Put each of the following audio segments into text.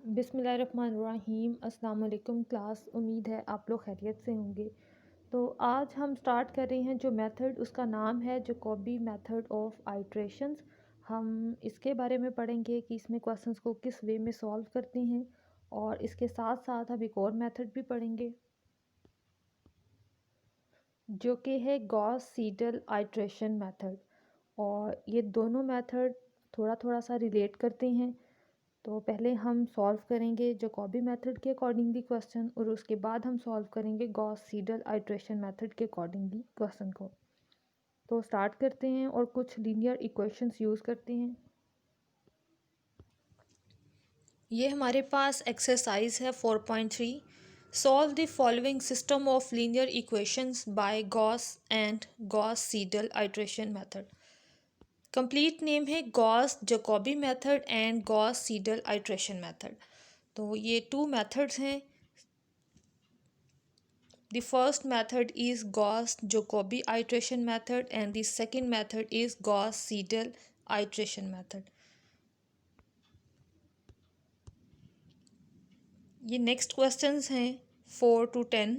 बिस्मिल्लाहिर्रहमानिर्रहीम। अस्सलाम वालेकुम क्लास। उम्मीद है आप लोग खैरियत से होंगे। तो आज हम स्टार्ट कर रहे हैं जो मेथड, उसका नाम है जैकोबी मेथड ऑफ आइट्रेशंस। हम इसके बारे में पढ़ेंगे कि इसमें क्वेश्चंस को किस वे में सॉल्व करते हैं, और इसके साथ साथ हम एक और मेथड भी पढ़ेंगे जो कि है गॉस सीडल आइट्रेशन मेथड। और ये दोनों मेथड थोड़ा थोड़ा सा रिलेट करते हैं। तो पहले हम सॉल्व करेंगे जैकोबी मेथड के अकॉर्डिंगली क्वेश्चन, और उसके बाद हम सॉल्व करेंगे गॉस सीडल आइट्रेशन मेथड के अकॉर्डिंगली क्वेश्चन को। तो स्टार्ट करते हैं और कुछ लीनियर इक्वेशंस यूज़ करते हैं। ये हमारे पास एक्सरसाइज है 4.3। Solve the following system of linear equations by Gauss and Gauss Seidel iteration method. Complete name है Gauss Jacobi method and Gauss Seidel iteration method. तो ये टू मेथड्स हैं। The first method is Gauss-Jacobi iteration method and the second method is Gauss-Seidel iteration method. ये next questions हैं 4 to 10।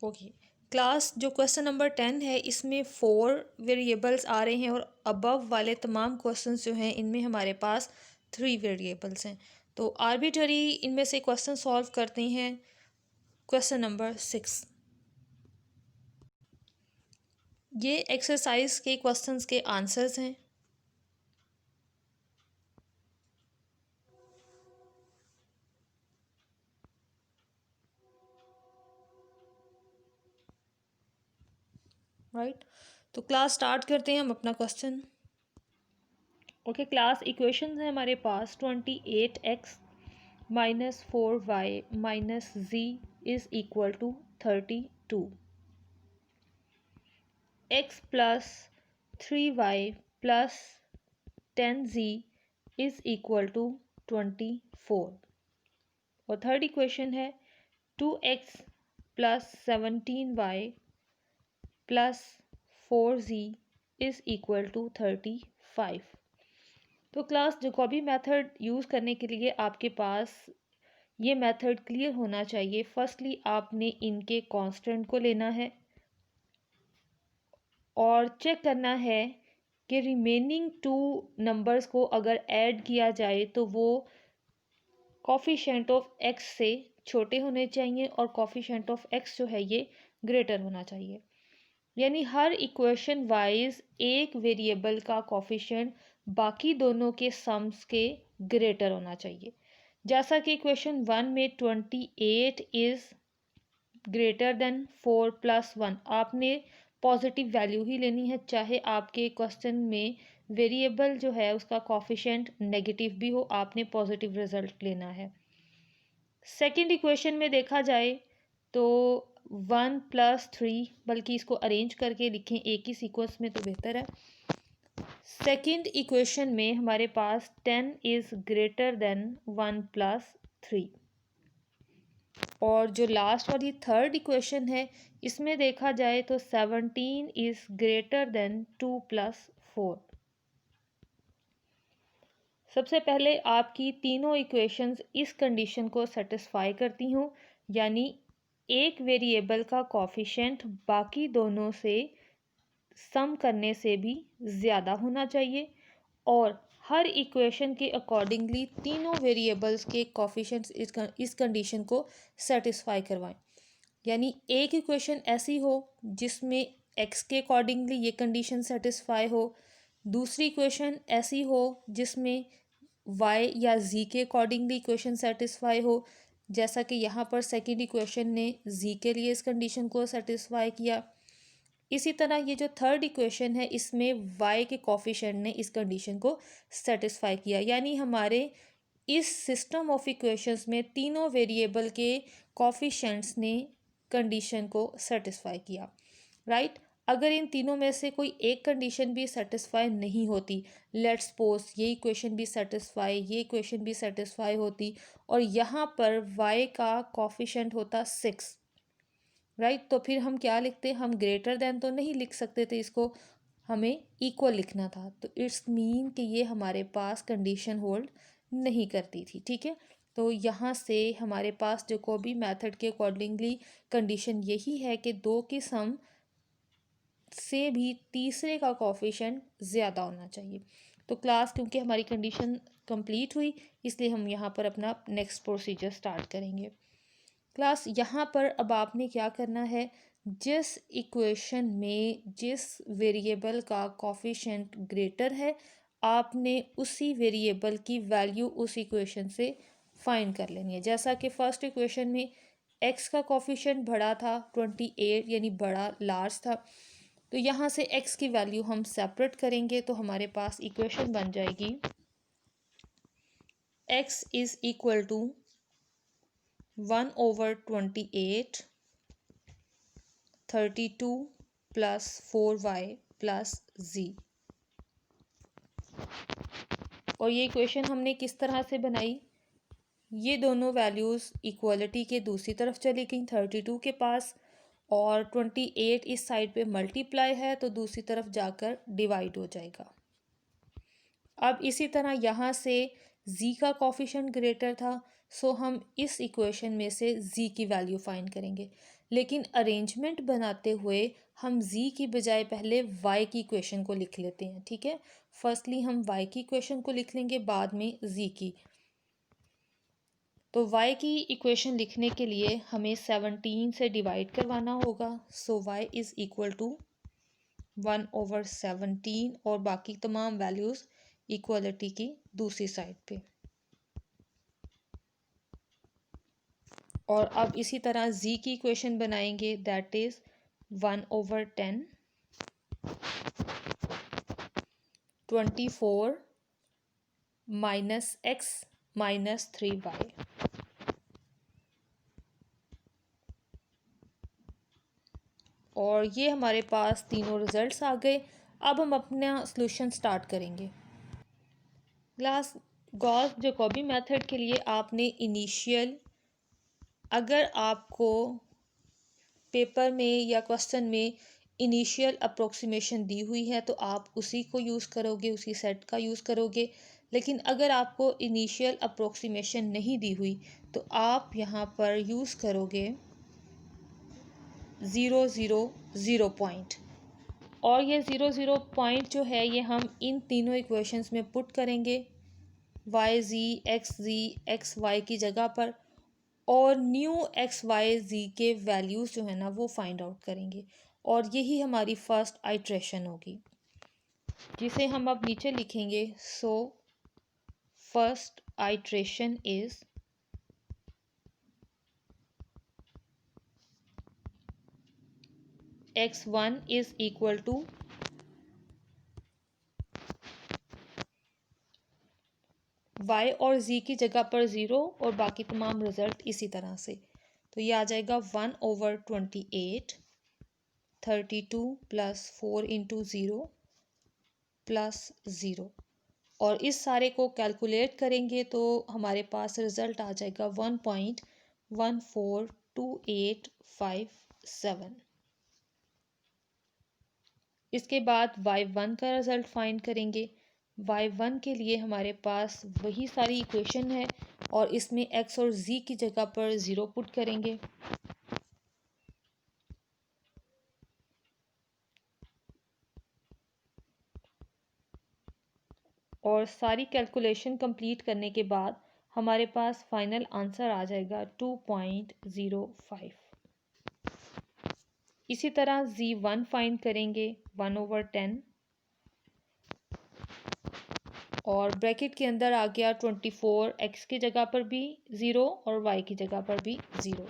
Okay class, जो question number 10 है इसमें 4 variables आ रहे हैं और अबव वाले तमाम क्वेश्चंस जो हैं इनमें हमारे पास 3 वेरिएबल्स हैं। तो आर्बिट्ररी इनमें से क्वेश्चन सॉल्व करते हैं। क्वेश्चन नंबर 6, ये एक्सरसाइज के क्वेश्चंस के आंसर्स हैं। राइट, तो क्लास स्टार्ट करते हैं हम अपना क्वेश्चन। ओके क्लास, इक्वेशंस है हमारे पास 28x minus 4y minus z is equal to 32, x plus 3y plus 10z is equal to 24। और थर्ड इक्वेशन है 2x plus 17y plus 4z is equal to 35। तो क्लास, जैकोबी मेथड यूज़ करने के लिए आपके पास ये मेथड क्लियर होना चाहिए। फर्स्टली आपने इनके कांस्टेंट को लेना है और चेक करना है कि रिमेनिंग टू नंबर्स को अगर ऐड किया जाए तो वो कोफिशिएंट ऑफ एक्स से छोटे होने चाहिए और कोफिशिएंट ऑफ एक्स जो है ये ग्रेटर होना चाहिए। यानी हर इक्वेशन वाइज एक वेरिएबल का कोफिशिएंट बाकी दोनों के सम्स के ग्रेटर होना चाहिए। जैसा कि इक्वेशन 1 में 28 इज़ ग्रेटर देन 4 प्लस 1, आपने पॉजिटिव वैल्यू ही लेनी है, चाहे आपके क्वेश्चन में वेरिएबल जो है उसका कोफिशिएंट नेगेटिव भी हो, आपने पॉजिटिव रिजल्ट लेना है। सेकंड इक्वेशन में देखा जाए तो 1 प्लस 3, बल्कि इसको अरेंज करके लिखें एक ही सीक्वेंस में तो बेहतर है। सेकंड इक्वेशन में हमारे पास 10 इज़ ग्रेटर देन 1 प्लस 3। और जो लास्ट वाली थर्ड इक्वेशन है इसमें देखा जाए तो 17 इज़ ग्रेटर देन 2 प्लस 4। सबसे पहले आपकी तीनों इक्वेशंस इस कंडीशन को सेटिस्फाई करती हूँ, यानी एक वेरिएबल का कोफिशिएंट बाकी दोनों से सम करने से भी ज़्यादा होना चाहिए, और हर इक्वेशन के अकॉर्डिंगली तीनों वेरिएबल्स के कोफिशिएंट्स इस कंडीशन को सेटिस्फाई करवाएं। यानी एक इक्वेशन ऐसी हो जिसमें एक्स के अकॉर्डिंगली ये कंडीशन सेटिस्फाई हो, दूसरी इक्वेशन ऐसी हो जिसमें वाई या जी के अकॉर्डिंगली इक्वेशन सेटिस्फाई हो, जैसा कि यहाँ पर सेकंड इक्वेशन ने जी के लिए इस कंडीशन को सेटिस्फाई किया। इसी तरह ये जो थर्ड इक्वेशन है इसमें वाई के कोफिशिएंट ने इस कंडीशन को सेटिस्फाई किया। यानी हमारे इस सिस्टम ऑफ इक्वेशंस में तीनों वेरिएबल के कोफिशिएंट्स ने कंडीशन को सेटिस्फाई किया। राइट, अगर इन तीनों में से कोई एक कंडीशन भी सेटिस्फाई नहीं होती, लेट्स सपोज ये इक्वेशन भी सेटिस्फाई, ये इक्वेशन भी सेटिस्फाई होती, और यहाँ पर y का कोफिशिएंट होता 6, राइट। तो फिर हम क्या लिखते, हम ग्रेटर देन तो नहीं लिख सकते थे, इसको हमें इक्वल लिखना था। तो इट्स मीन कि ये हमारे पास कंडीशन होल्ड नहीं करती थी, ठीक है। तो यहाँ से हमारे पास जैकोबी मेथड के अकॉर्डिंगली कंडीशन यही है कि दो की सम से भी तीसरे का कोफिशिएंट ज़्यादा होना चाहिए। तो क्लास, क्योंकि हमारी कंडीशन कंप्लीट हुई, इसलिए हम यहाँ पर अपना नेक्स्ट प्रोसीजर स्टार्ट करेंगे। क्लास, यहाँ पर अब आपने क्या करना है, जिस इक्वेशन में जिस वेरिएबल का कोफिशिएंट ग्रेटर है, आपने उसी वेरिएबल की वैल्यू उस इक्वेशन से फाइंड कर लेनी है। जैसा कि फर्स्ट इक्वेशन में x का कोफिशिएंट बड़ा था 28, यानी बड़ा लार्ज था, तो यहाँ से x की वैल्यू हम सेपरेट करेंगे, तो हमारे पास इक्वेशन बन जाएगी x is equal to 1/28 32 plus 4y plus z। और ये इक्वेशन हमने किस तरह से बनाई, ये दोनों वैल्यूज़ इक्वलिटी के दूसरी तरफ चली गई 32 के पास, और 28 इस साइड पे मल्टीप्लाई है तो दूसरी तरफ जाकर डिवाइड हो जाएगा। अब इसी तरह यहाँ से z का कोफिशिएंट ग्रेटर था, सो हम इस इक्वेशन में से z की वैल्यू फाइंड करेंगे। लेकिन अरेंजमेंट बनाते हुए हम z की बजाय पहले y की इक्वेशन को लिख लेते हैं, ठीक है। फर्स्टली हम y की इक्वेशन को लिख लेंगे, बाद में z की। तो y की इक्वेशन लिखने के लिए हमें 17 से डिवाइड करवाना होगा, सो y इज़ इक्वल टू 1/17 और बाकी तमाम वैल्यूज़ इक्वलिटी की दूसरी साइड पे। और अब इसी तरह z की इक्वेशन बनाएंगे, that is 1/10 24 minus x minus 3y। और ये हमारे पास तीनों रिजल्ट्स आ गए। अब हम अपना सॉल्यूशन स्टार्ट करेंगे। क्लास, गॉस जैकोबी मेथड के लिए आपने इनिशियल, अगर आपको पेपर में या क्वेश्चन में इनिशियल अप्रोक्सीमेशन दी हुई है तो आप उसी को यूज़ करोगे, उसी सेट का यूज़ करोगे। लेकिन अगर आपको इनिशियल अप्रोक्सीमेशन नहीं दी हुई तो आप यहाँ पर यूज़ करोगे 0 0 0 पॉइंट। और ये 0 0 पॉइंट जो है ये हम इन तीनों इक्वेशंस में पुट करेंगे, वाई जी एक्स वाई की जगह पर, और न्यू एक्स वाई जी के वैल्यूज़ जो है ना वो फाइंड आउट करेंगे। और यही हमारी फर्स्ट आइट्रेशन होगी, जिसे हम अब नीचे लिखेंगे। So first iteration is x1 is equal to y और z की जगह पर 0 और बाकी तमाम रिजल्ट इसी तरह से। तो ये आ जाएगा 1/28 32 प्लस 4 इंटू 0 प्लस 0। और इस सारे को कैलकुलेट करेंगे तो हमारे पास रिज़ल्ट आ जाएगा 1.14287। इसके बाद y1 का रिज़ल्ट फाइंड करेंगे। y1 के लिए हमारे पास वही सारी इक्वेशन है और इसमें x और z की जगह पर 0 पुट करेंगे। और सारी कैलकुलेशन कंप्लीट करने के बाद हमारे पास फाइनल आंसर आ जाएगा 2.05। इसी तरह z1 फाइंड करेंगे 1/10, और ब्रैकेट के अंदर आ गया 24, x की जगह पर भी 0 और y की जगह पर भी 0।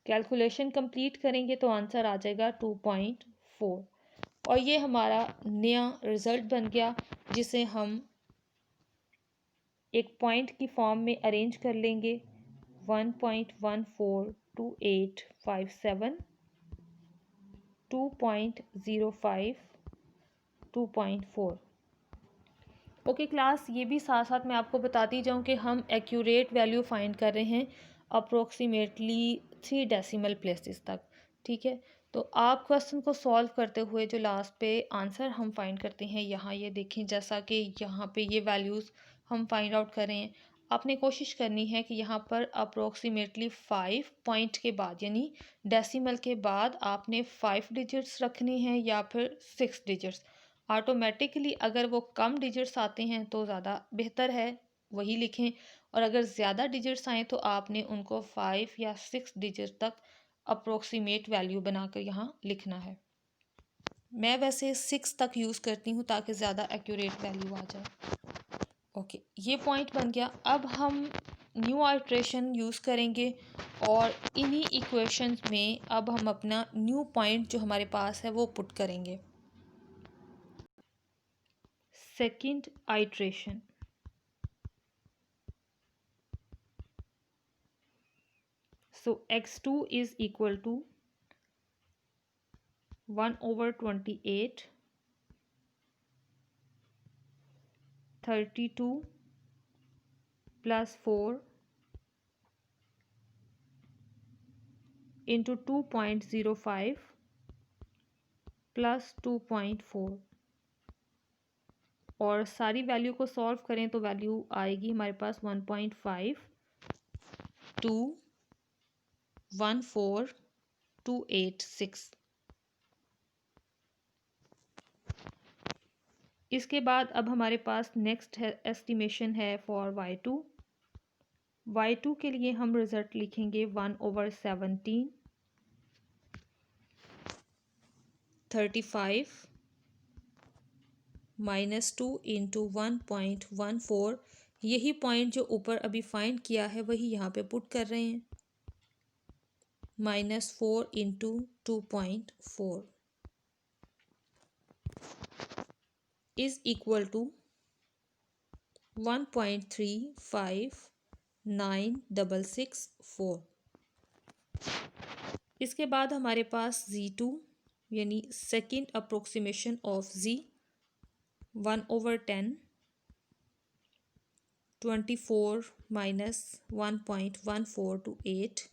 कैलकुलेशन कंप्लीट करेंगे तो आंसर आ जाएगा 2.4। और ये हमारा नया रिज़ल्ट बन गया, जिसे हम एक पॉइंट की फॉर्म में अरेंज कर लेंगे। 1.142857 2.05 2.4। ओके क्लास, ये भी साथ साथ मैं आपको बताती जाऊँ कि हम एक्यूरेट वैल्यू फाइंड कर रहे हैं अप्रोक्सीमेटली 3 डेसिमल प्लेसेस तक। ठीक है, तो आप क्वेश्चन को सॉल्व करते हुए जो लास्ट पे आंसर हम फाइंड करते हैं, यहाँ ये देखें, जैसा कि यहाँ पे ये वैल्यूज़ हम फाइंड आउट कर रहे हैं। आपने कोशिश करनी है कि यहाँ पर अप्रोक्सीमेटली 5 पॉइंट के बाद, यानी डेसिमल के बाद आपने 5 डिजिट्स रखने हैं या फिर 6 डिजिट्स। ऑटोमेटिकली अगर वो कम डिजिट्स आते हैं तो ज़्यादा बेहतर है, वही लिखें। और अगर ज़्यादा डिजिट्स आएँ तो आपने उनको 5 या 6 डिजिट तक अप्रोक्सीमेट वैल्यू बनाकर यहाँ लिखना है। मैं वैसे 6 तक यूज़ करती हूँ ताकि ज़्यादा एक्यूरेट वैल्यू आ जाए। ओके, ये पॉइंट बन गया। अब हम न्यू आइट्रेशन यूज़ करेंगे और इन्हीं इक्वेशंस में अब हम अपना न्यू पॉइंट जो हमारे पास है वो पुट करेंगे। Second iteration, so x2 is equal to 1/28, 32 plus 4 into 2.05 plus 2.4, और सारी वैल्यू को सॉल्व करें तो वैल्यू आएगी हमारे पास 1.5 2 14286। इसके बाद अब हमारे पास नेक्स्ट है एस्टिमेशन है फॉर y2 के लिए हम रिजल्ट लिखेंगे 1/17, 35 -2 इंटू 1.14। यही पॉइंट जो ऊपर अभी फाइंड किया है वही यहाँ पे पुट कर रहे हैं, -4 इंटू 2.4 इज इक्वल टू 1.359664। इसके बाद हमारे पास Z2 यानी second approximation of Z 1/10, 24 minus 1.1428,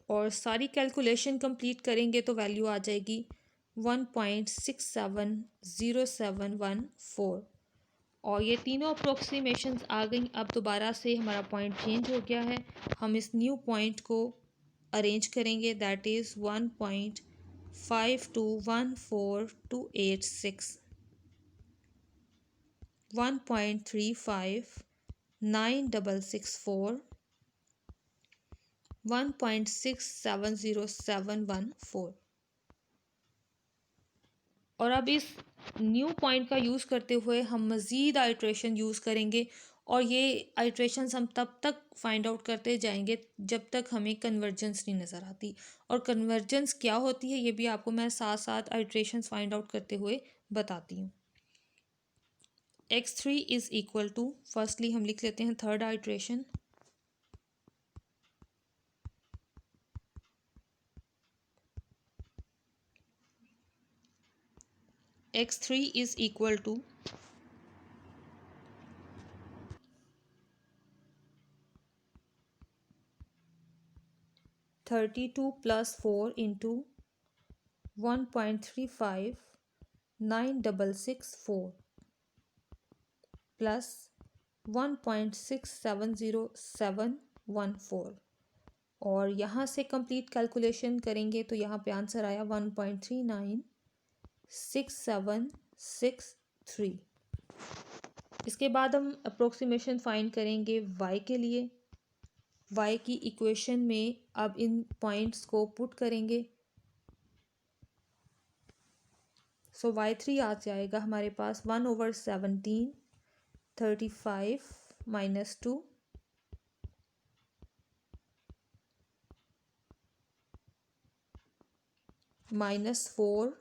और सारी कैलकुलेशन कंप्लीट करेंगे तो वैल्यू आ जाएगी 1.670714। और ये तीनों अप्रोक्सीमेशंस आ गई। अब दोबारा से हमारा पॉइंट चेंज हो गया है, हम इस न्यू पॉइंट को अरेंज करेंगे, दैट इज़ 1.521428 1.359664 1.670714। और अब इस न्यू पॉइंट का यूज़ करते हुए हम मज़ीद आइट्रेशन यूज़ करेंगे, और ये आइट्रेशंस हम तब तक फाइंड आउट करते जाएंगे जब तक हमें कन्वर्जेंस नहीं नज़र आती। और कन्वर्जेंस क्या होती है ये भी आपको मैं साथ साथ आइट्रेशंस फाइंड आउट करते हुए बताती हूँ। x3 is equal to, firstly हम लिख लेते हैं third iteration, x3 is equal to 32 plus 4 into 1.359664 plus 1.670714, और यहाँ से कंप्लीट कैलकुलेशन करेंगे तो यहाँ पे आंसर आया 1.396763। इसके बाद हम अप्रोक्सीमेशन फाइंड करेंगे y के लिए। y की इक्वेशन में अब इन पॉइंट्स को पुट करेंगे, सो y3 आ जाएगा हमारे पास 1/17, 35 -2 -4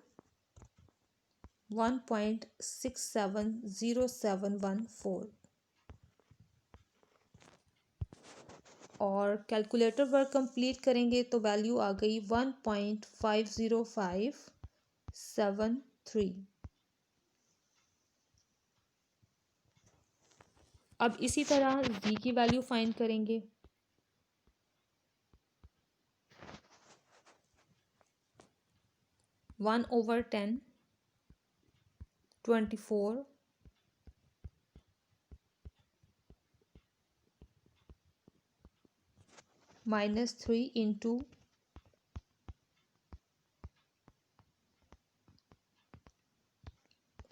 1.670714। और कैलकुलेटर वर्क कंप्लीट करेंगे तो वैल्यू आ गई 1.50573। अब इसी तरह z की वैल्यू फाइंड करेंगे। 1/10 24 -3 इंटू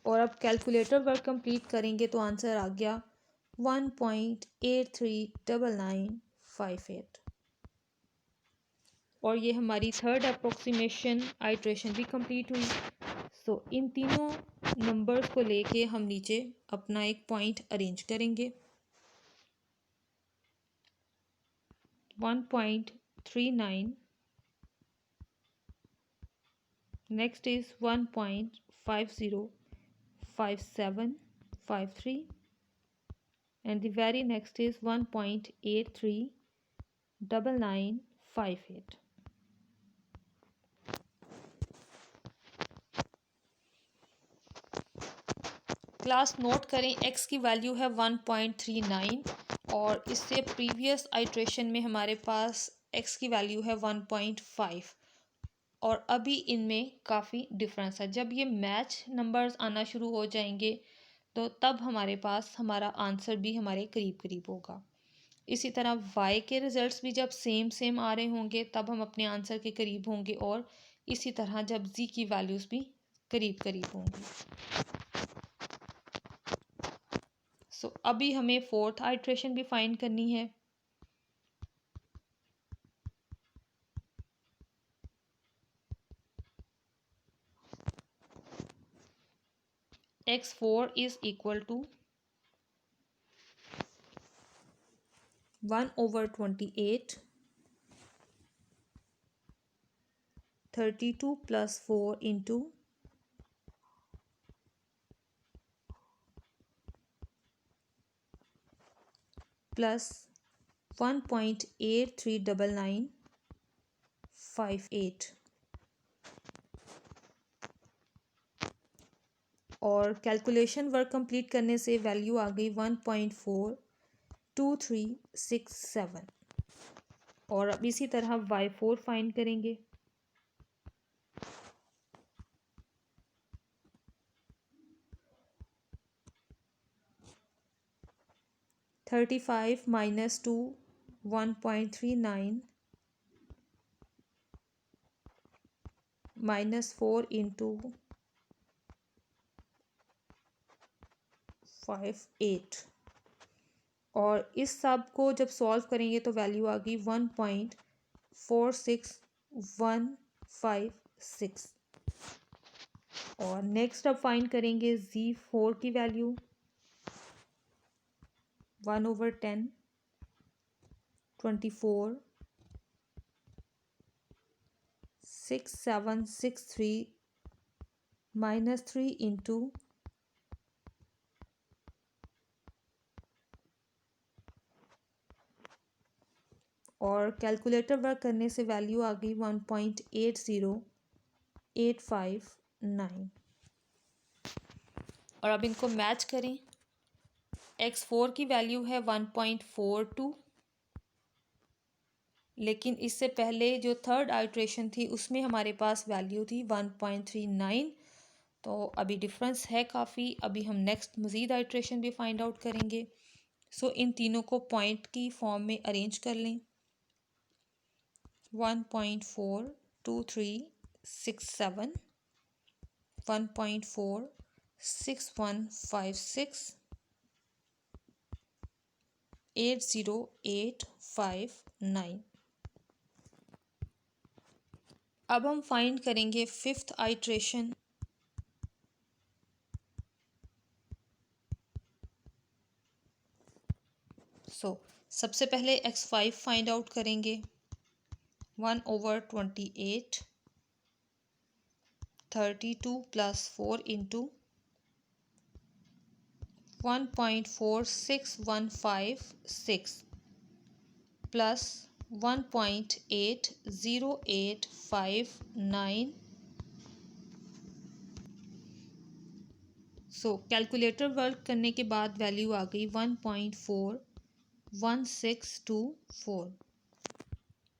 और अब कैलकुलेटर वर्क कंप्लीट करेंगे तो आंसर आ गया 1.839958। और ये हमारी थर्ड अप्रोक्सीमेशन आइट्रेशन भी कंप्लीट हुई। सो इन तीनों नंबर्स को लेके हम नीचे अपना एक पॉइंट अरेंज करेंगे। 1.39, next is 1.505753, and the very next is 1.839958। Class note करें, x की वैल्यू है 1.39 और इससे प्रीवियस आइट्रेशन में हमारे पास x की वैल्यू है 1.5 और अभी इनमें काफ़ी डिफरेंस है। जब ये मैच नंबर्स आना शुरू हो जाएंगे तो तब हमारे पास हमारा आंसर भी हमारे करीब करीब होगा। इसी तरह y के रिज़ल्ट्स भी जब सेम सेम आ रहे होंगे तब हम अपने आंसर के करीब होंगे और इसी तरह जब z की वैल्यूज़ भी करीब करीब होंगी। सो अभी हमें फोर्थ आइट्रेशन भी फाइंड करनी है। x4 is equal to 1/28 32 plus 4 into plus 1.839958 और कैलकुलेशन वर्क कंप्लीट करने से वैल्यू आ गई 1.42367। और अब इसी तरह y4 फाइंड करेंगे। 35 minus 2 1.39 minus 4 into 58 और इस सब को जब सॉल्व करेंगे तो वैल्यू आ गई 1.46156। और नेक्स्ट अब फाइंड करेंगे z4 की वैल्यू। 1/10 24 6763 -3 इंटू और कैलकुलेटर वर्क करने से वैल्यू आ गई 1.80859। और अब इनको मैच करें। x4 की वैल्यू है 1.42 लेकिन इससे पहले जो थर्ड आइट्रेशन थी उसमें हमारे पास वैल्यू थी 1.39, तो अभी डिफरेंस है काफ़ी। अभी हम नेक्स्ट मज़ीद आइट्रेशन भी फाइंड आउट करेंगे। सो इन तीनों को पॉइंट की फॉर्म में अरेंज कर लें। 1.42367 1.46156 80859। अब हम फाइंड करेंगे फिफ्थ आइट्रेशन। सबसे पहले x5 फाइंड आउट करेंगे। 1/28 32 plus 4 into 1.4615 प्लस 1.80859। सो कैलकुलेटर वर्क करने के बाद वैल्यू आ गई 1.41624।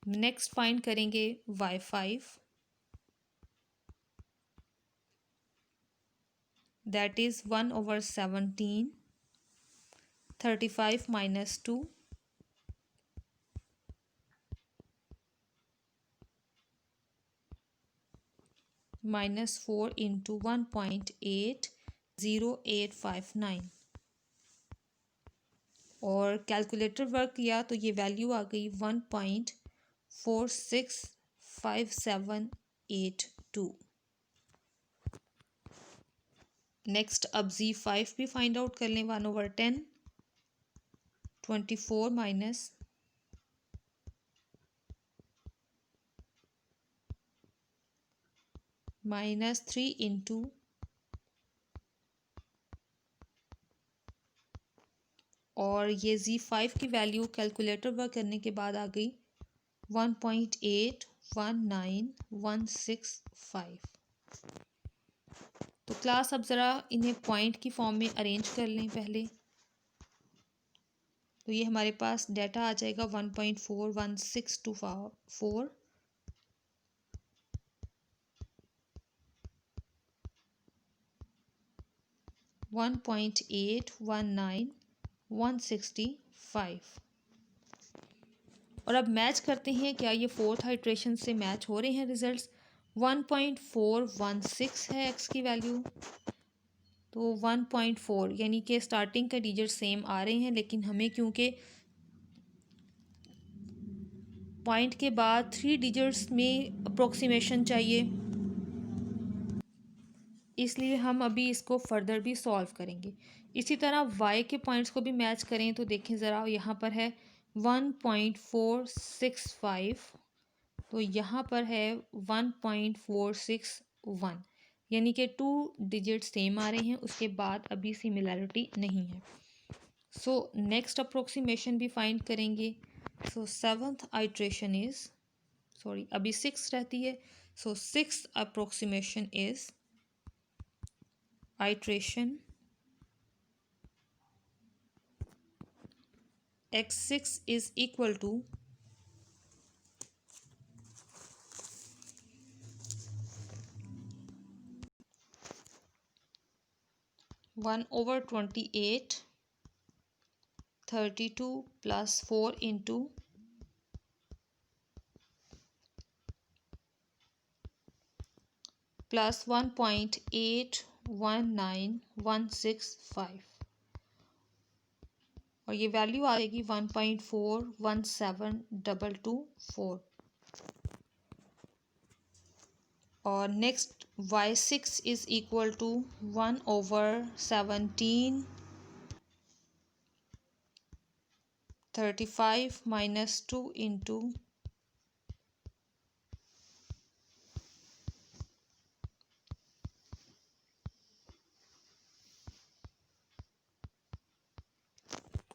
नेक्स्ट फाइंड करेंगे y5, that is 1/17। 35 minus 2 minus 4 into 1.80859 और कैलकुलेटर वर्क किया तो ये वैल्यू आ गई 1.465782। नेक्स्ट अब Z5 भी फाइंड आउट कर लें। 1/10, 24 माइनस -3 इंटू और ये Z5 की वैल्यू कैलकुलेटर वर्क करने के बाद आ गई 1.819165। तो क्लास अब ज़रा इन्हें पॉइंट की फॉर्म में अरेंज कर लें पहले। तो ये हमारे पास डाटा आ जाएगा 1.41624, 1.819165। और अब मैच करते हैं क्या ये फोर्थ आइट्रेशन से मैच हो रहे हैं रिजल्ट्स। 1.416 है एक्स की वैल्यू, तो 1.4 यानी कि स्टार्टिंग का डिजिट सेम आ रहे हैं, लेकिन हमें क्योंकि पॉइंट के बाद 3 डिजिट्स में अप्रोक्सीमेशन चाहिए, इसलिए हम अभी इसको फर्दर भी सॉल्व करेंगे। इसी तरह y के पॉइंट्स को भी मैच करें तो देखें ज़रा, यहाँ पर है 1.465, तो यहाँ पर है 1.461, यानी कि 2 डिजिट सेम आ रहे हैं, उसके बाद अभी सिमिलैरिटी नहीं है। सो नेक्स्ट अप्रोक्सीमेशन भी फाइंड करेंगे। So seventh iteration is, sorry अभी 6 रहती है। सो 6th approximation is iteration x6 is equal to 1/28, 32 plus 4 into plus 1.819165 और ये वैल्यू आएगी 1.417224। और next y6 is equal to 1/17, 35 minus 2 into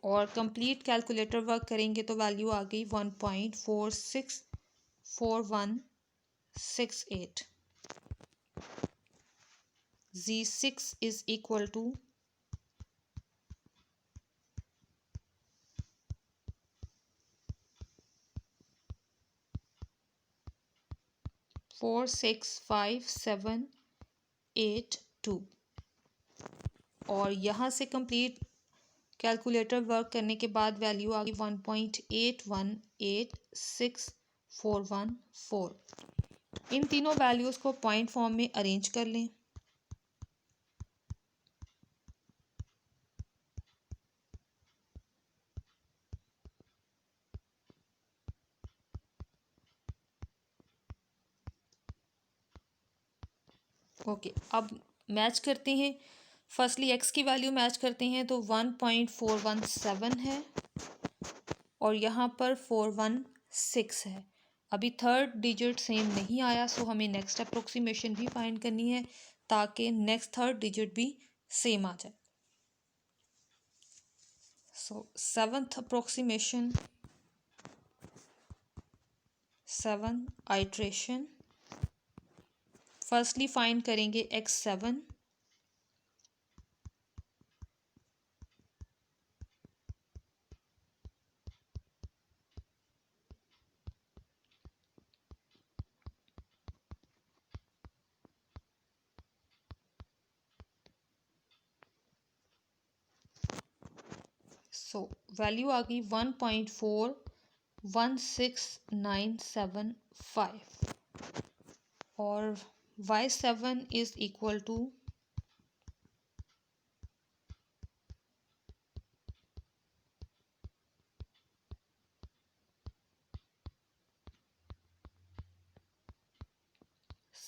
और कंप्लीट कैलकुलेटर वर्क करेंगे तो वैल्यू आ गई 1.464168। Z6 is equal to 465,782 और यहाँ से कंप्लीट कैलकुलेटर वर्क करने के बाद वैल्यू आ गई 1.81864114। इन तीनों वैल्यूज़ को पॉइंट फॉर्म में अरेंज कर लें। ओके, अब मैच करते हैं। फर्स्टली एक्स की वैल्यू मैच करते हैं तो 1.417 है और यहाँ पर 416 है। अभी थर्ड डिजिट सेम नहीं आया, सो हमें नेक्स्ट अप्रोक्सीमेशन भी फाइंड करनी है ताकि नेक्स्ट थर्ड डिजिट भी सेम आ जाए। So seventh approximation 7 iteration. Firstly find करेंगे x7, सो वैल्यू आ गई 1.416975 और y7 इज इक्वल टू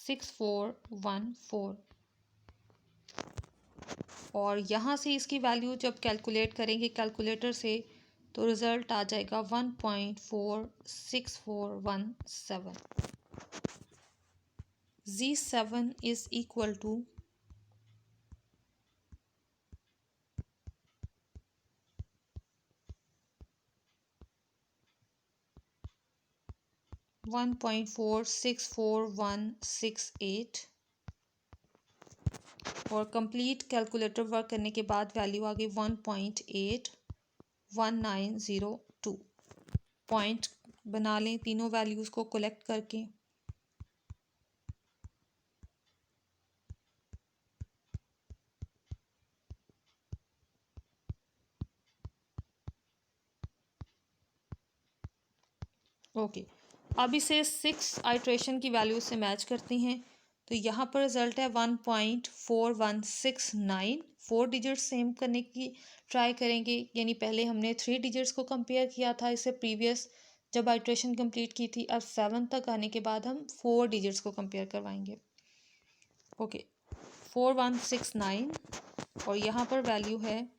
6414 और यहाँ से इसकी वैल्यू जब कैलकुलेट करेंगे कैलकुलेटर से तो रिज़ल्ट आ जाएगा 1.46417। Z7 इज इक्वल टू 1.464168 और कंप्लीट कैलकुलेटर वर्क करने के बाद वैल्यू आ गई 1.81902। पॉइंट बना लें तीनों वैल्यूज़ को कलेक्ट करके। ओके अब इसे 6 आइट्रेशन की वैल्यू से मैच करते हैं तो यहाँ पर रिजल्ट है 1.4169। 4 डिजिट्स सेम करने की ट्राई करेंगे, यानी पहले हमने 3 डिजिट्स को कंपेयर किया था इससे प्रीवियस जब आइट्रेशन कंप्लीट की थी। अब 7 तक आने के बाद हम 4 डिजिट्स को कंपेयर करवाएंगे। ओके 4169 और यहाँ पर वैल्यू है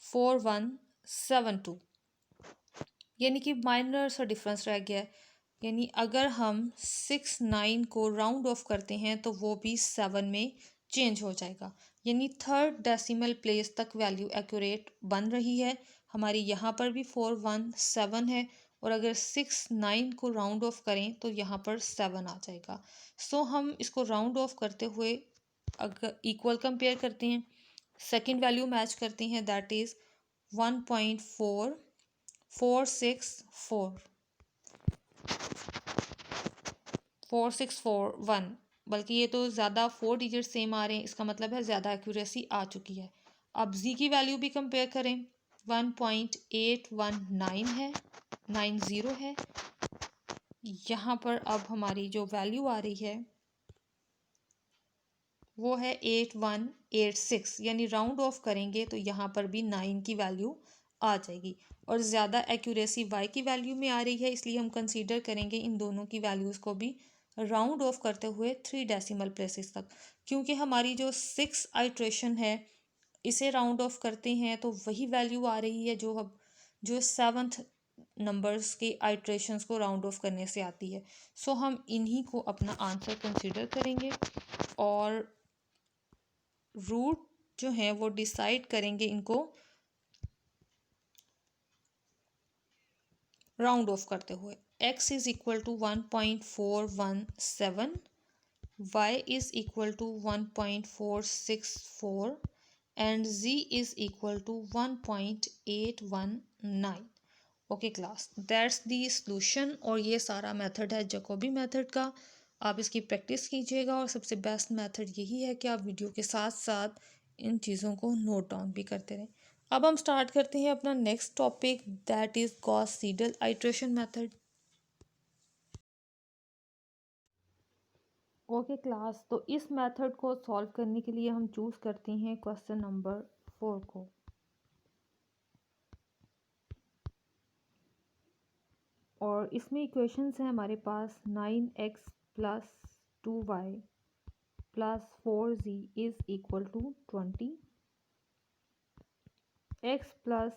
4172, यानी कि माइनर सा डिफरेंस रह गया है। यानी अगर हम 6 9 को राउंड ऑफ करते हैं तो वो भी 7 में चेंज हो जाएगा, यानी थर्ड डेसिमल प्लेस तक वैल्यू एक्यूरेट बन रही है हमारी। यहाँ पर भी 417 है और अगर 6 9 को राउंड ऑफ करें तो यहाँ पर 7 आ जाएगा। सो हम इसको राउंड ऑफ करते हुए अगर इक्वल कंपेयर करते हैं, सेकेंड वैल्यू मैच करते हैं, दैट इज़ 1.4464 4641, बल्कि ये तो ज़्यादा 4 डिजिट सेम आ रहे हैं, इसका मतलब है ज़्यादा एक्यूरेसी आ चुकी है। अब जी की वैल्यू भी कंपेयर करें, 1.819 है, 90 है। यहाँ पर अब हमारी जो वैल्यू आ रही है वो है 8186, यानी राउंड ऑफ करेंगे तो यहाँ पर भी 9 की वैल्यू आ जाएगी और ज़्यादा एक्यूरेसी y की वैल्यू में आ रही है, इसलिए हम कंसीडर करेंगे इन दोनों की वैल्यूज़ को भी राउंड ऑफ करते हुए 3 डेसिमल प्लेसेस तक। क्योंकि हमारी जो 6 आइट्रेशन है इसे राउंड ऑफ करते हैं तो वही वैल्यू आ रही है जो 7th नंबर्स के आइट्रेशंस को राउंड ऑफ करने से आती है। सो हम इन्हीं को अपना आंसर कंसीडर करेंगे और रूट जो है वो डिसाइड करेंगे इनको राउंड ऑफ करते हुए। x is equal to 1.417, y is equal to 1.464 and z is equal to 1.819। Okay class, that's the solution और ये सारा मेथड है जैकोबी मेथड का। आप इसकी प्रैक्टिस कीजिएगा और सबसे बेस्ट मेथड यही है कि आप वीडियो के साथ साथ इन चीज़ों को नोट डाउन भी करते रहें। अब हम स्टार्ट करते हैं अपना next topic, that is Gauss Seidel iteration method. Okay class, तो इस मेथड को सॉल्व करने के लिए हम चूज़ करते हैं क्वेश्चन नंबर 4 को। और इसमें इक्वेशंस हैं हमारे पास 9x plus 2y plus 4z is equal to 20, x plus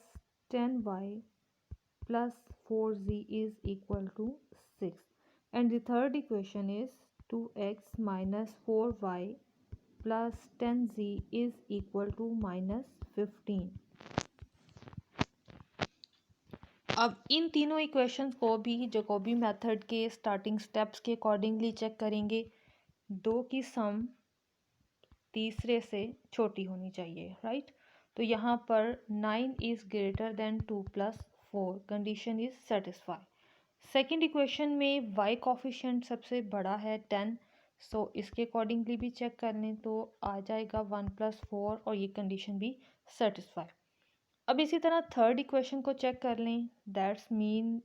10y plus 4z is equal to 6, and the third equation is 2x minus 4y plus 10z is equal to minus 15. अब इन तीनों equations को भी Jacobi method के starting steps के accordingly check करेंगे। दो की सम तीसरे से छोटी होनी चाहिए, राइट। तो यहाँ पर 9 is greater than 2 + 4, condition is satisfy. Second equation में y कॉफिशेंट सबसे बड़ा है 10, सो इसके अकॉर्डिंगली भी चेक कर लें तो आ जाएगा 1 + 4 और ये कंडीशन भी सेटिस्फाई। अब इसी तरह थर्ड इक्वेशन को चेक कर लें, that's mean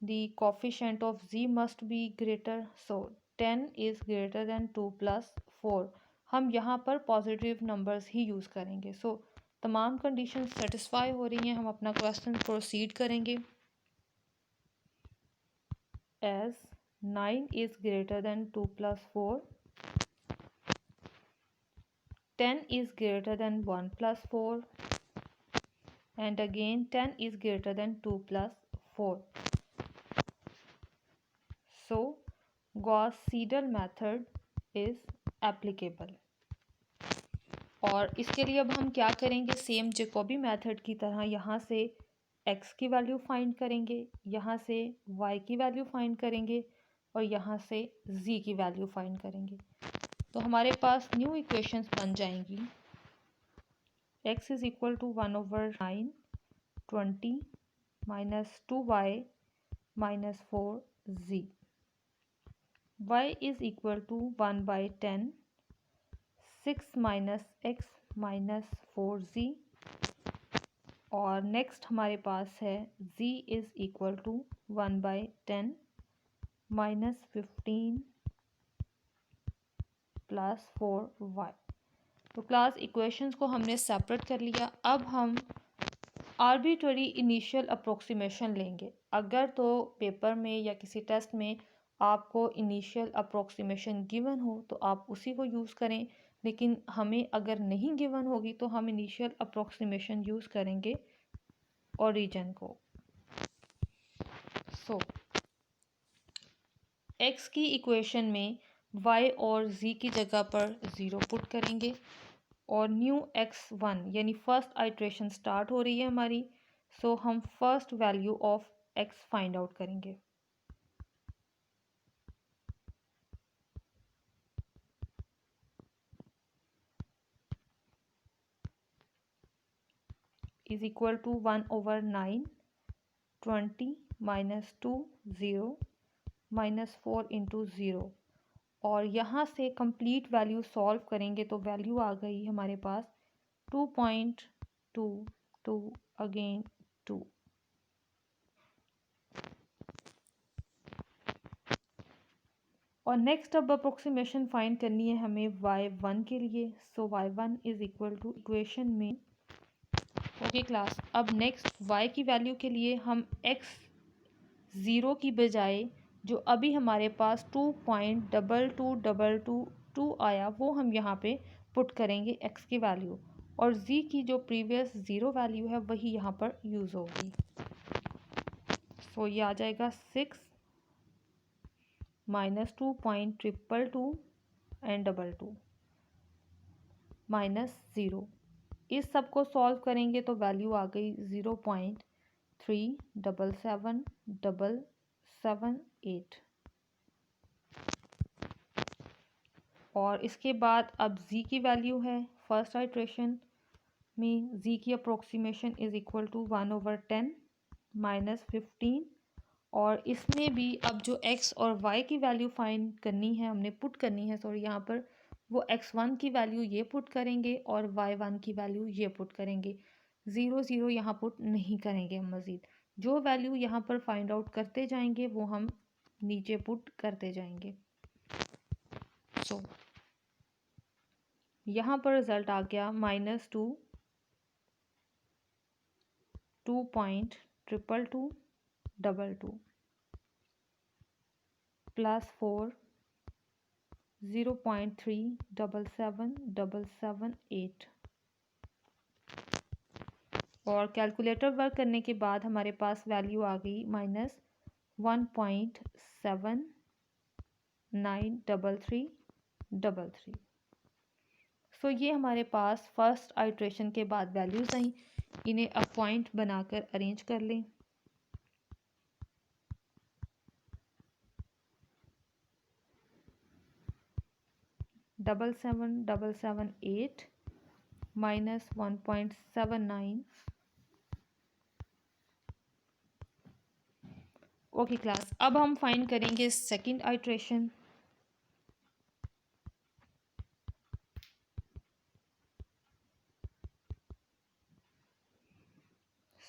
the coefficient of z must be greater, so 10 is greater than 2 + 4। हम यहाँ पर पॉजिटिव नंबर्स ही यूज़ करेंगे। सो तमाम कंडीशन सेटिस्फाई हो रही हैं। हम अपना क्वेश्चन प्रोसीड करेंगे। As 9 is greater than 2 + 4, 10 is greater than 1 + 4, and again 10 is greater than 2 + 4. So Gauss-Seidel method is applicable. और इसके लिए अब हम क्या करेंगे, सेम जैकोबी मेथड की तरह यहाँ से x की वैल्यू फाइंड करेंगे, यहाँ से y की वैल्यू फाइंड करेंगे और यहाँ से z की वैल्यू फाइंड करेंगे। तो हमारे पास न्यू इक्वेशंस बन जाएंगी। x is equal to 1/9 20 minus 2y minus 4z, y is equal to 1/10 6 minus x minus 4z, और नेक्स्ट हमारे पास है z is equal to 1/10 minus 15 plus 4y। तो क्लास इक्वेशंस को हमने सेपरेट कर लिया। अब हम आर्बिट्ररी इनिशियल अप्रोक्सीमेशन लेंगे। अगर तो पेपर में या किसी टेस्ट में आपको इनिशियल अप्रोक्सीमेशन गिवन हो तो आप उसी को यूज़ करें, लेकिन हमें अगर नहीं गिवन होगी तो हम इनिशियल अप्रोक्सीमेशन यूज़ करेंगे ओरिजिन को। सो x की इक्वेशन में y और z की जगह पर 0 पुट करेंगे और न्यू x1 यानी फर्स्ट आइट्रेशन स्टार्ट हो रही है हमारी। सो हम first value of x find out करेंगे। Is equal to 1/9 20 minus 2 0 minus 4 into 0, और यहाँ से कंप्लीट वैल्यू सॉल्व करेंगे तो वैल्यू आ गई हमारे पास 2.22 अगेन 2। और नेक्स्ट अब अप्रोक्सीमेशन फाइंड करनी है हमें y1 के लिए। So y1 is equal to equation में ओके क्लास। अब नेक्स्ट y की वैल्यू के लिए हम x 0 की बजाय जो अभी हमारे पास 2.2222 आया वो हम यहाँ पे पुट करेंगे x की वैल्यू, और z की जो प्रीवियस 0 वैल्यू है वही यहाँ पर यूज़ होगी। सो ये आ जाएगा 6 minus 2.222 and 22 minus 0। इस सब को सॉल्व करेंगे तो वैल्यू आ गई 0.377778। और इसके बाद अब z की वैल्यू है फर्स्ट आइट्रेशन में, z की approximation is equal to 1/10 minus 15, और इसमें भी अब जो x और y की वैल्यू फाइंड करनी है, हमने पुट करनी है सॉरी, यहाँ पर वो x1 की वैल्यू ये पुट करेंगे और y1 की वैल्यू ये पुट करेंगे। 0 0 यहाँ पुट नहीं करेंगे हम मज़ीद। जो वैल्यू यहाँ पर फाइंड आउट करते जाएंगे वो हम नीचे पुट करते जाएंगे। सो यहाँ पर रिज़ल्ट आ गया -2 2.222 प्लस 4 0.377778। और कैलकुलेटर वर्क करने के बाद हमारे पास वैल्यू आ गई -1.793333। सो ये हमारे पास फर्स्ट आइट्रेशन के बाद वैल्यूज़ आई। इन्हें अब पॉइंट बनाकर अरेंज कर लें। 77778 minus 1.79. ओके क्लास, अब हम फाइंड करेंगे second iteration.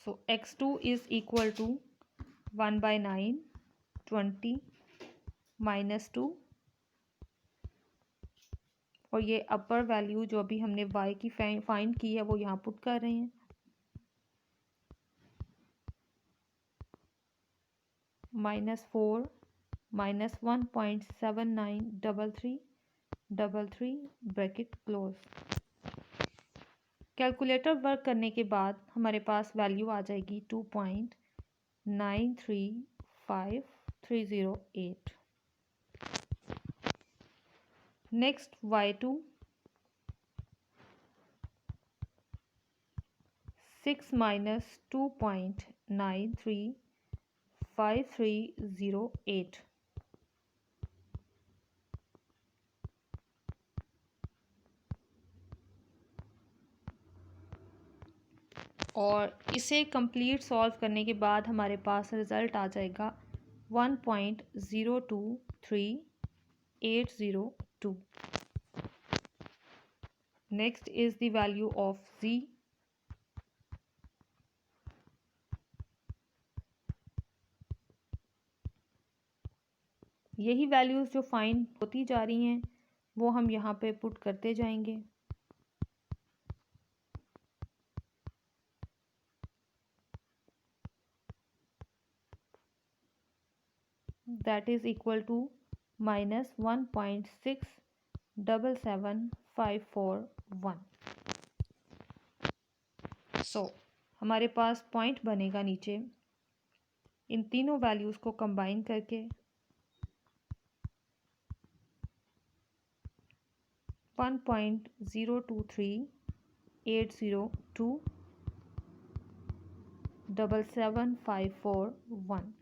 So x2 is equal to 1/9 20 -2, और ये अपर वैल्यू जो अभी हमने y की फाइंड की है वो यहाँ पुट कर रहे हैं। -4 -1.7933 ब्रैकेट क्लोज। कैलकुलेटर वर्क करने के बाद हमारे पास वैल्यू आ जाएगी 2.935308। Next y2 6 - 2.935308। और इसे कंप्लीट सॉल्व करने के बाद हमारे पास रिज़ल्ट आ जाएगा 1.023802। Next is the value of z। यही वैल्यूज़ जो फाइंड होती जा रही हैं वो हम यहाँ पे पुट करते जाएंगे। That is equal to -1.677541। So हमारे पास पॉइंट बनेगा नीचे इन तीनों वैल्यूज़ को कंबाइन करके 1.023802 77541।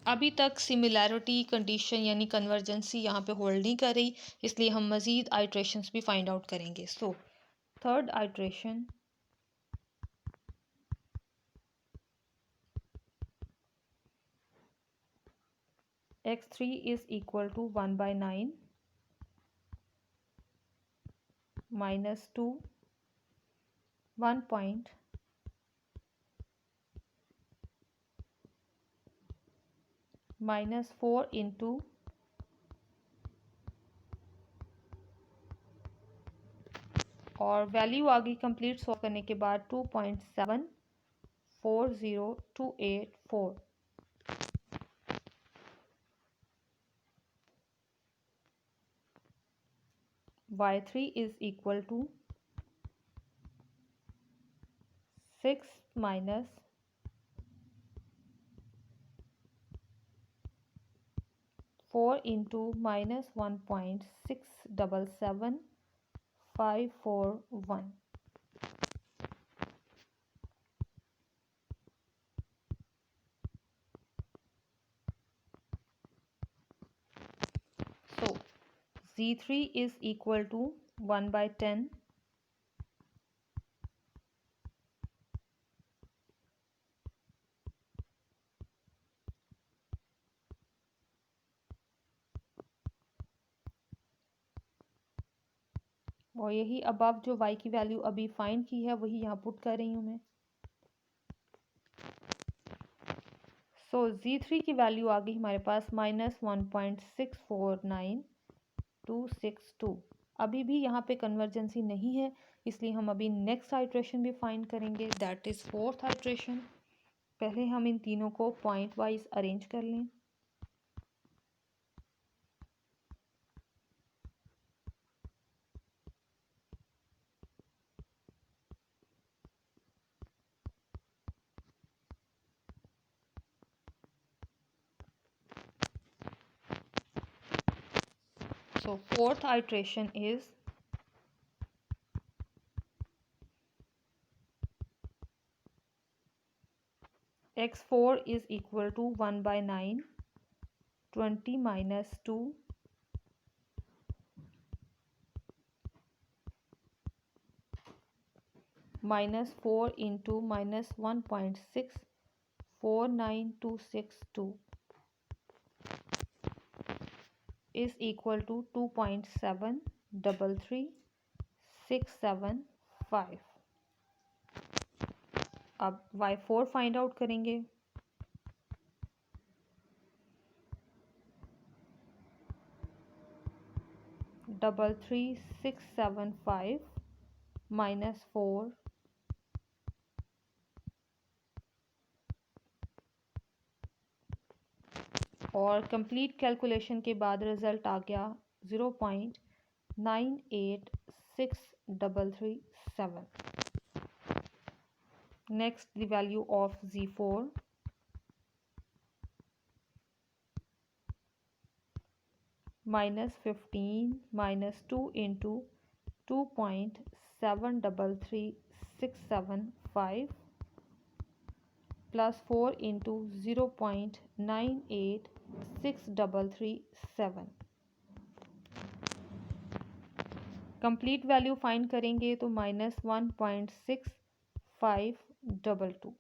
अभी तक सिमिलैरिटी कंडीशन यानी कन्वर्जेंसी यहाँ पे होल्ड नहीं कर रही, इसलिए हम मज़ीद आइट्रेशंस भी फाइंड आउट करेंगे। So third iteration x3 is equal to 1/9 -2 1 -4 into और वैल्यू आ गई कंप्लीट सॉल्व करने के बाद 2.740284। y3 is equal to 6 minus 4 into -1.677541। So z3 is equal to 1/10 और यही अबव जो y की वैल्यू अभी फाइंड की है वही यहाँ पुट कर रही हूँ मैं। सो z3 की वैल्यू आ गई हमारे पास -1.649262। अभी भी यहाँ पे कन्वर्जेंसी नहीं है, इसलिए हम अभी नेक्स्ट आइट्रेशन भी फाइंड करेंगे, दैट इज़ फोर्थ आइट्रेशन। पहले हम इन तीनों को पॉइंट वाइज अरेंज कर लें। So fourth iteration is x4 is equal to 1/9 20 minus 2 minus 4 into minus 1.649262 is equal to 2.733675. अब y4 फाइंड आउट करेंगे। डबल 3675 माइनस 4 और कंप्लीट कैलकुलेशन के बाद रिजल्ट आ गया 0.986337। Next the value of Z4 -15 minus 2 into 2.733675 plus 4 into 0.986337। Complete value find करेंगे तो -1.6522।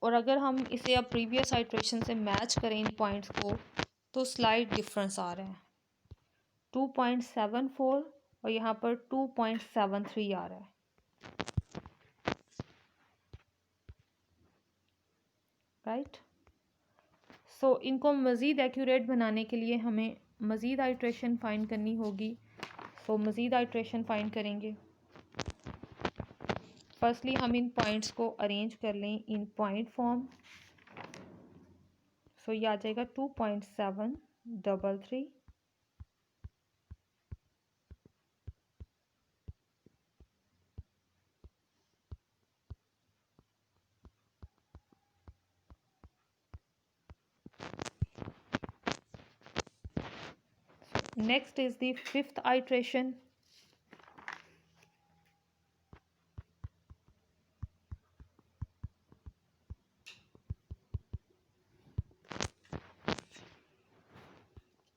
और अगर हम इसे अब प्रीवियस आइट्रेशन से मैच करें इन पॉइंट्स को तो स्लाइड डिफरेंस आ रहा है 2.74 और यहाँ पर 2.73 आ रहा है। राइट। सो इनको मज़ीद एक्यूरेट बनाने के लिए हमें मज़ीद आइट्रेशन फाइंड करनी होगी। सो मज़ीद आइट्रेशन फाइंड करेंगे। फर्स्टली हम इन पॉइंट्स को अरेंज कर लें इन पॉइंट फॉर्म। सो ये आ जाएगा 2.733 Next is the fifth iteration.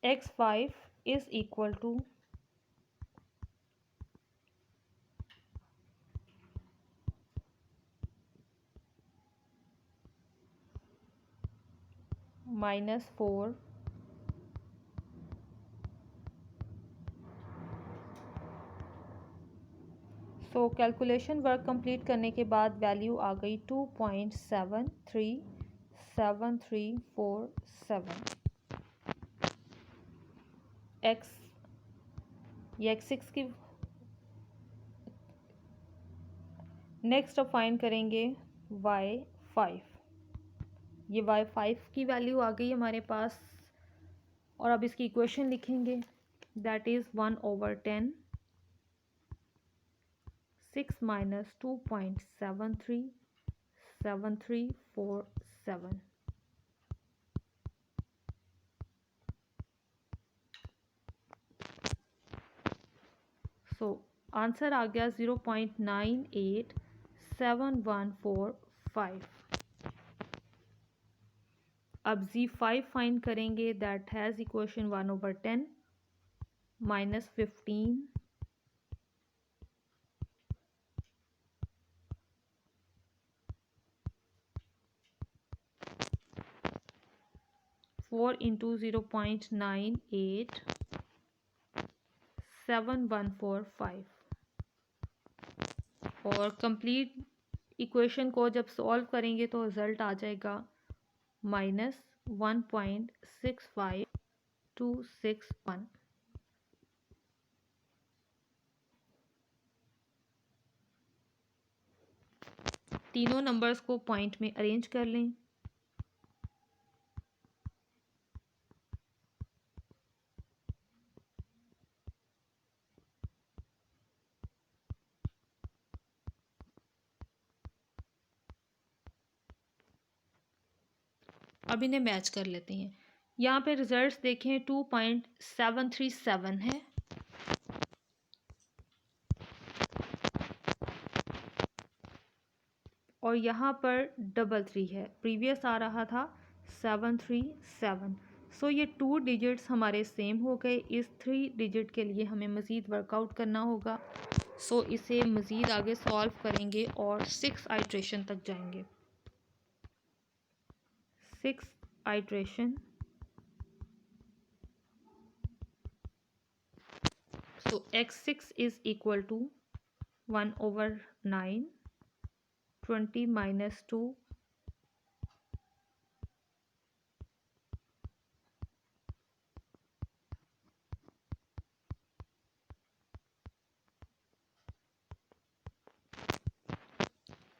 X5 is equal to -4 so calculation work complete करने के बाद वैल्यू आ गई 2.737347। एक्स ये x6 की। नेक्स्ट अब फाइंड करेंगे y5। ये y5 की वैल्यू आ गई हमारे पास और अब इसकी इक्वेशन लिखेंगे that is 1/10 6 minus 2.737347। So answer आ गया 0.987145। अब Z5 फाइंड करेंगे दैट हैज़ इक्वेशन 1/10 -15 4 into 0.987145। और कंप्लीट इक्वेशन को जब सॉल्व करेंगे तो रिज़ल्ट आ जाएगा -1.65261। तीनों नंबर्स को पॉइंट में अरेंज कर लें। अब इन्हें मैच कर लेते हैं। यहाँ पे रिजल्ट्स देखें 2.737 है और यहाँ पर 33 है। प्रीवियस आ रहा था 737। सो ये 2 डिजिट्स हमारे सेम हो गए। इस 3 डिजिट के लिए हमें मज़ीद वर्कआउट करना होगा। सो इसे मज़ीद आगे सॉल्व करेंगे और 6 आइट्रेशन तक जाएंगे। 6 iteration. So x6 is equal to 1/9, 20 minus 2,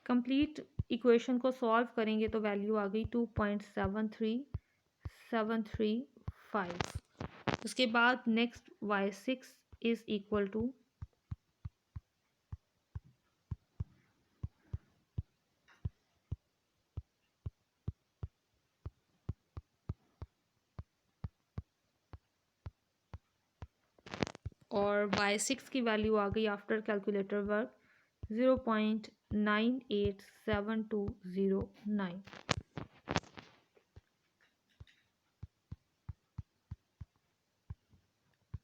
complete equation को सॉल्व करेंगे तो वैल्यू आ गई 2.73735। उसके बाद next y6 is equal to और y6 की वैल्यू आ गई after calculator work 0.987209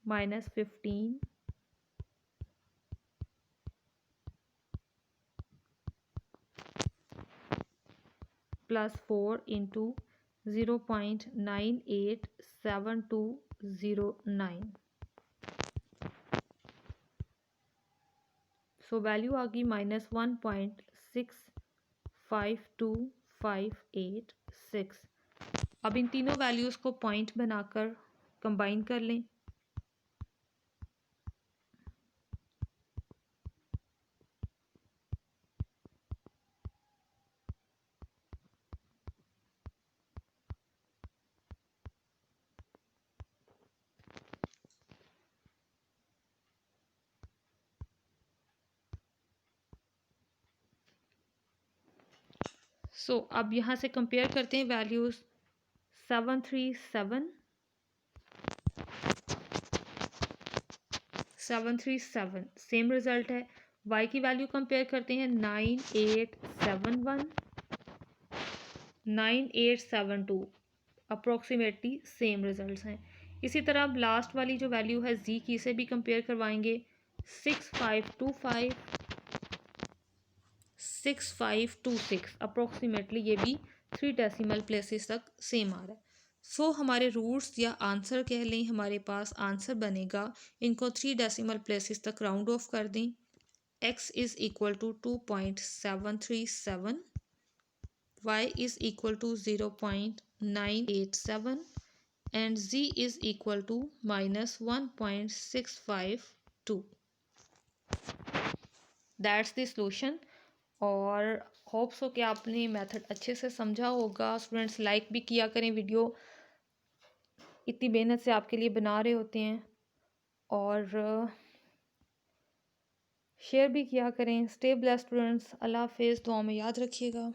-15 +4 into 0.987209। So value आ गई -1.652586। अब इन तीनों वैल्यूज़ को पॉइंट बनाकर कंबाइन कर लें। सो अब यहाँ से कंपेयर करते हैं वैल्यूज़। 737 सेम रिजल्ट है। y की वैल्यू कंपेयर करते हैं 9871 9872, अप्रोक्सीमेटली सेम रिजल्ट्स हैं। इसी तरह अब लास्ट वाली जो वैल्यू है z की, इसे भी कंपेयर करवाएंगे। 6525 6526 अप्रोक्सीमेटली ये भी 3 डेसिमल प्लेसेस तक सेम आ रहा है। सो हमारे रूट्स या आंसर कह लें, हमारे पास आंसर बनेगा। इनको 3 डेसिमल प्लेसेस तक राउंड ऑफ कर दें। x is equal to 2.737, y is equal to 0.987 and z is equal to -1.652। That's the solution. और होप सो कि आपने मेथड अच्छे से समझा होगा। स्टूडेंट्स लाइक भी किया करें, वीडियो इतनी मेहनत से आपके लिए बना रहे होते हैं, और शेयर भी किया करें। Stay blessed students. अल्लाह हाफिज़। दुआ में याद रखिएगा।